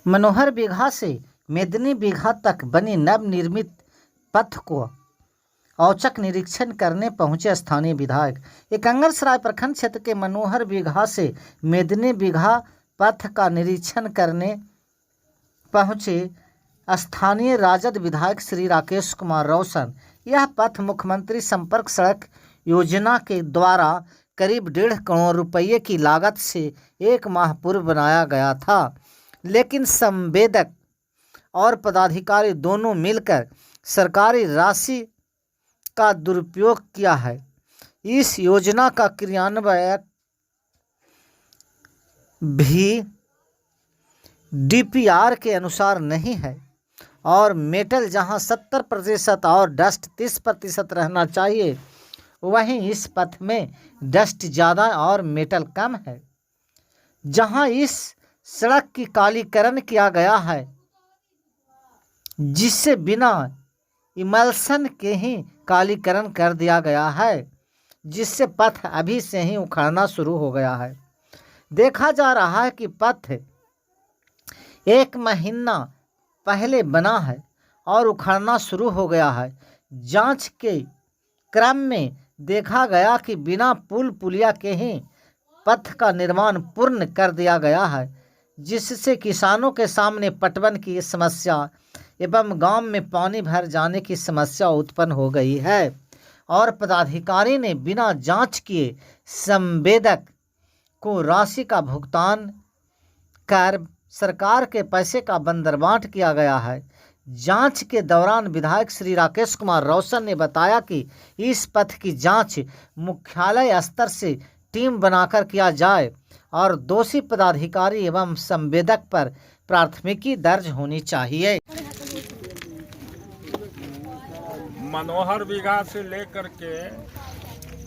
मनोहर बीघा से मेदिनी बीघा तक बनी नवनिर्मित पथ को औचक निरीक्षण करने पहुंचे स्थानीय विधायक। एकंगरसराय प्रखंड क्षेत्र के मनोहर बीघा से मेदिनी बीघा पथ का निरीक्षण करने पहुंचे स्थानीय राजद विधायक श्री राकेश कुमार रोशन। यह पथ मुख्यमंत्री संपर्क सड़क योजना के द्वारा करीब 1.5 करोड़ रुपये की लागत से 1 माह पूर्व बनाया गया था, लेकिन संवेदक और पदाधिकारी दोनों मिलकर सरकारी राशि का दुरुपयोग किया है। इस योजना का क्रियान्वयन भी डीपीआर के अनुसार नहीं है और मेटल जहां 70% और डस्ट 30% रहना चाहिए, वहीं इस पथ में डस्ट ज़्यादा और मेटल कम है। जहां इस सड़क की कालीकरण किया गया है, जिससे बिना इमल्सन के ही कालीकरण कर दिया गया है, जिससे पथ अभी से ही उखड़ना शुरू हो गया है। देखा जा रहा है कि पथ 1 महीना पहले बना है और उखड़ना शुरू हो गया है। जांच के क्रम में देखा गया कि बिना पुल पुलिया के ही पथ का निर्माण पूर्ण कर दिया गया है, जिससे किसानों के सामने पटवन की समस्या एवं गांव में पानी भर जाने की समस्या उत्पन्न हो गई है और पदाधिकारी ने बिना जांच किए संवेदक को राशि का भुगतान कर सरकार के पैसे का बंदरबांट किया गया है। जांच के दौरान विधायक श्री राकेश कुमार रोशन ने बताया कि इस पथ की जांच मुख्यालय स्तर से टीम बनाकर किया जाए और दोषी पदाधिकारी एवं संवेदक पर प्राथमिकी दर्ज होनी चाहिए। मनोहर बीघा से लेकर के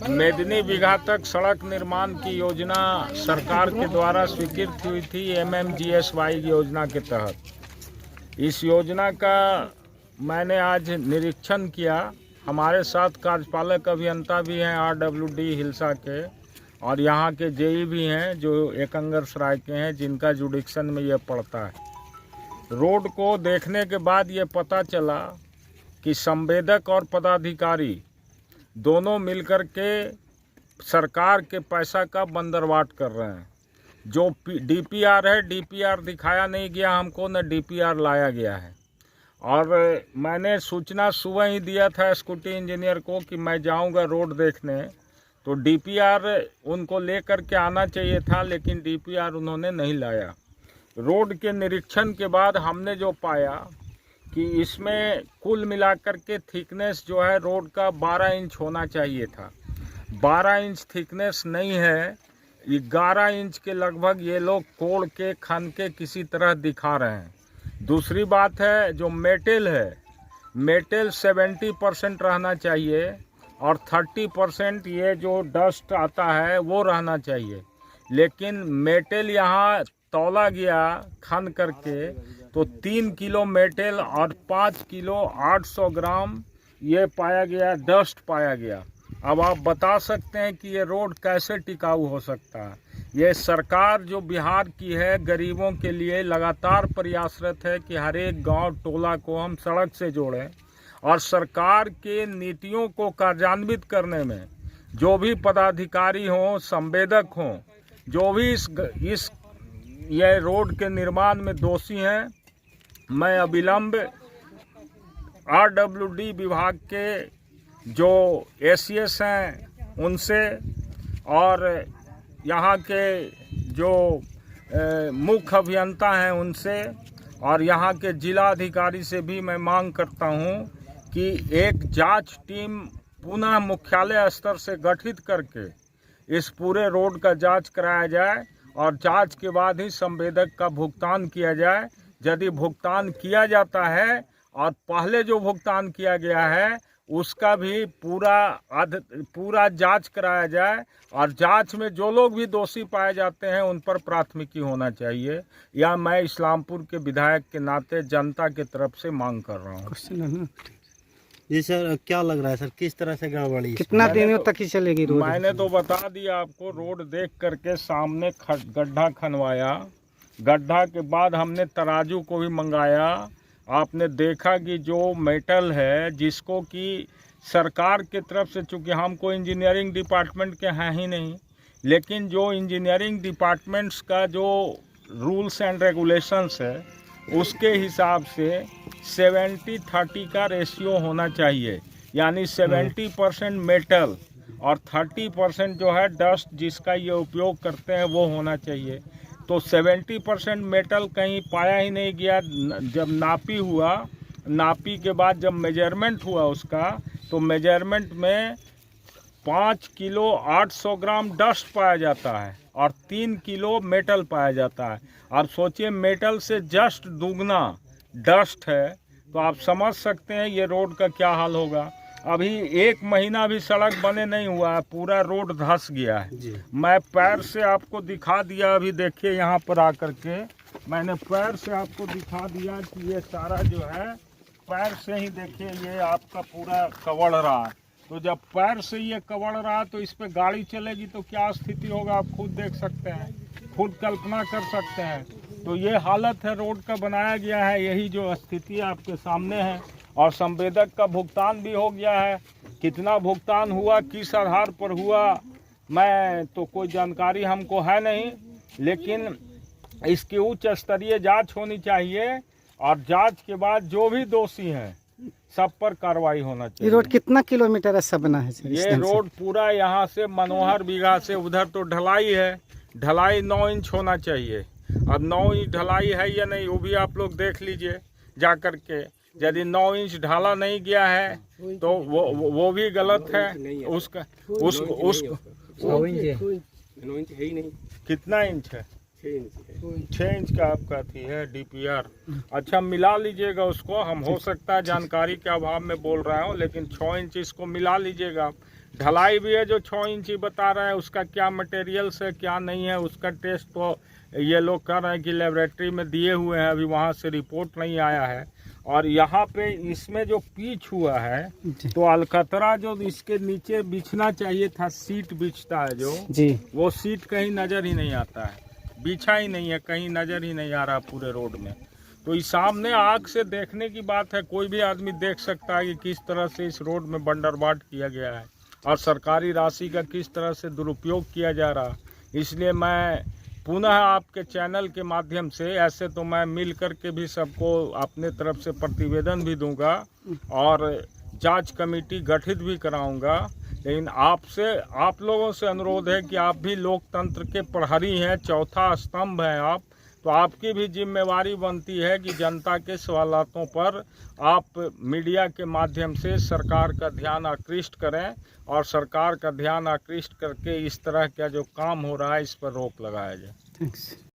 मेदिनी बीघा तक सड़क निर्माण की योजना सरकार के द्वारा स्वीकृत हुई थी MMGSY योजना के तहत। इस योजना का मैंने आज निरीक्षण किया। हमारे साथ कार्यपालक अभियंता भी हैं RWD हिलसा के, और यहाँ के JE भी हैं जो एकंगरसराय के हैं, जिनका जुडिक्शन में ये पड़ता है। रोड को देखने के बाद ये पता चला कि संवेदक और पदाधिकारी दोनों मिलकर के सरकार के पैसा का बंदरवाट कर रहे हैं। जो DPR है, DPR दिखाया नहीं गया हमको, न DPR लाया गया है। और मैंने सूचना सुबह ही दिया था स्कूटी इंजीनियर को कि मैं जाऊंगा रोड देखने, तो DPR उनको लेकर के आना चाहिए था, लेकिन DPR उन्होंने नहीं लाया। रोड के निरीक्षण के बाद हमने जो पाया कि इसमें कुल मिलाकर के थिकनेस जो है रोड का 12 इंच होना चाहिए था। 12 इंच थिकनेस नहीं है, 11 इंच के लगभग ये लोग कोड़ के खन के किसी तरह दिखा रहे हैं। दूसरी बात है, जो मेटल है, मेटल 70% रहना चाहिए और 30% ये जो डस्ट आता है वो रहना चाहिए, लेकिन मेटल यहाँ तौला गया खन करके तो 3 किलो मेटल और 5 किलो 800 ग्राम ये पाया गया, डस्ट पाया गया। अब आप बता सकते हैं कि ये रोड कैसे टिकाऊ हो सकता है। ये सरकार जो बिहार की है गरीबों के लिए लगातार प्रयासरत है कि हर एक गांव टोला को हम सड़क से जोड़ें, और सरकार के नीतियों को कार्यान्वित करने में जो भी पदाधिकारी हों, संवेदक हों, जो भी इस ये रोड के निर्माण में दोषी हैं, मैं अविलंब RWD विभाग के जो ACS हैं उनसे और यहाँ के जो मुख्य अभियंता हैं उनसे और यहाँ के जिला अधिकारी से भी मैं मांग करता हूँ कि एक जांच टीम पुनः मुख्यालय स्तर से गठित करके इस पूरे रोड का जांच कराया जाए और जांच के बाद ही संवेदक का भुगतान किया जाए। यदि भुगतान किया जाता है और पहले जो भुगतान किया गया है उसका भी पूरा जांच कराया जाए, और जांच में जो लोग भी दोषी पाए जाते हैं उन पर प्राथमिकी होना चाहिए। यह मैं इस्लामपुर के विधायक के नाते जनता की तरफ से मांग कर रहा हूँ। जी सर, क्या लग रहा है सर, किस तरह से गड़बड़ी, कितना दिनों तक ही चलेगी रोड? मैंने तो बता दिया आपको, रोड देख करके सामने गड्ढा खनवाया, गड्ढा के बाद हमने तराजू को भी मंगाया। आपने देखा कि जो मेटल है जिसको कि सरकार की तरफ से, चूँकि हम कोई इंजीनियरिंग डिपार्टमेंट के हैं ही नहीं, लेकिन जो इंजीनियरिंग डिपार्टमेंट्स का जो रूल्स एंड रेगुलेशंस है उसके हिसाब से 70-30 का रेशियो होना चाहिए, यानी 70% मेटल और 30% जो है डस्ट जिसका ये उपयोग करते हैं वो होना चाहिए। तो 70% मेटल कहीं पाया ही नहीं गया। जब नापी के बाद जब मेजरमेंट हुआ उसका, तो मेजरमेंट में 5 किलो 800 ग्राम डस्ट पाया जाता है और 3 किलो मेटल पाया जाता है। और सोचिए मेटल से जस्ट दुगना डस्ट है, तो आप समझ सकते हैं ये रोड का क्या हाल होगा। अभी 1 महीना भी सड़क बने नहीं हुआ है, पूरा रोड धंस गया है। मैं पैर से आपको दिखा दिया, अभी देखिए यहाँ पर आकर के मैंने पैर से आपको दिखा दिया कि ये सारा जो है पैर से ही देखिए ये आपका पूरा कवड़ रहा है। तो जब पैर से ये कवड़ रहा तो इस पे गाड़ी चलेगी तो क्या स्थिति होगा, आप खुद देख सकते हैं, खुद कल्पना कर सकते हैं। तो ये हालत है रोड का बनाया गया है, यही जो स्थिति आपके सामने है। और संवेदक का भुगतान भी हो गया है। कितना भुगतान हुआ, किस आधार पर हुआ, मैं तो कोई जानकारी हमको है नहीं, लेकिन इसकी उच्च स्तरीय जांच होनी चाहिए और जांच के बाद जो भी दोषी हैं सब पर कार्रवाई होना चाहिए। ये रोड कितना किलोमीटर ऐसा बना है सर? ये रोड पूरा यहाँ से मनोहर बीघा से उधर तो ढलाई है, ढलाई 9 इंच होना चाहिए। अब 9 इंच ढलाई है या नहीं वो भी आप लोग देख लीजिए जा कर के। यदि 9 इंच ढाला नहीं गया है तो वो भी गलत है। उसका 9 इंच है ही नहीं। कितना इंच है? 6 इंच का आपका थी है DPR। अच्छा मिला लीजिएगा उसको, हम हो सकता है जानकारी के अभाव में बोल रहा हूँ, लेकिन 6 इंच इसको मिला लीजिएगा। ढलाई भी है जो 6 इंच ही बता रहा है, उसका क्या मटेरियल्स है क्या नहीं है उसका टेस्ट तो ये लोग कर रहे हैं कि लेबोरेटरी में दिए हुए हैं, अभी वहाँ से रिपोर्ट नहीं आया है। और यहाँ पे इसमें जो पिच हुआ है तो अलकतरा जो इसके नीचे बिछना चाहिए था, सीट बिछता है जो जी, वो सीट कहीं नज़र ही नहीं आता है, बिछा ही नहीं है, कहीं नज़र ही नहीं आ रहा पूरे रोड में। तो इस सामने आग से देखने की बात है, कोई भी आदमी देख सकता है कि किस तरह से इस रोड में बंदरबाट किया गया है और सरकारी राशि का किस तरह से दुरुपयोग किया जा रहा। इसलिए मैं पुनः आपके चैनल के माध्यम से, ऐसे तो मैं मिल कर के भी सबको अपने तरफ से प्रतिवेदन भी दूंगा और जांच कमेटी गठित भी कराऊंगा, लेकिन आप लोगों से अनुरोध है कि आप भी लोकतंत्र के प्रहरी हैं, चौथा स्तंभ हैं आप, तो आपकी भी जिम्मेवारी बनती है कि जनता के सवालों पर आप मीडिया के माध्यम से सरकार का ध्यान आकृष्ट करें और सरकार का ध्यान आकृष्ट करके इस तरह का जो काम हो रहा है इस पर रोक लगाया जाए। थैंक्स।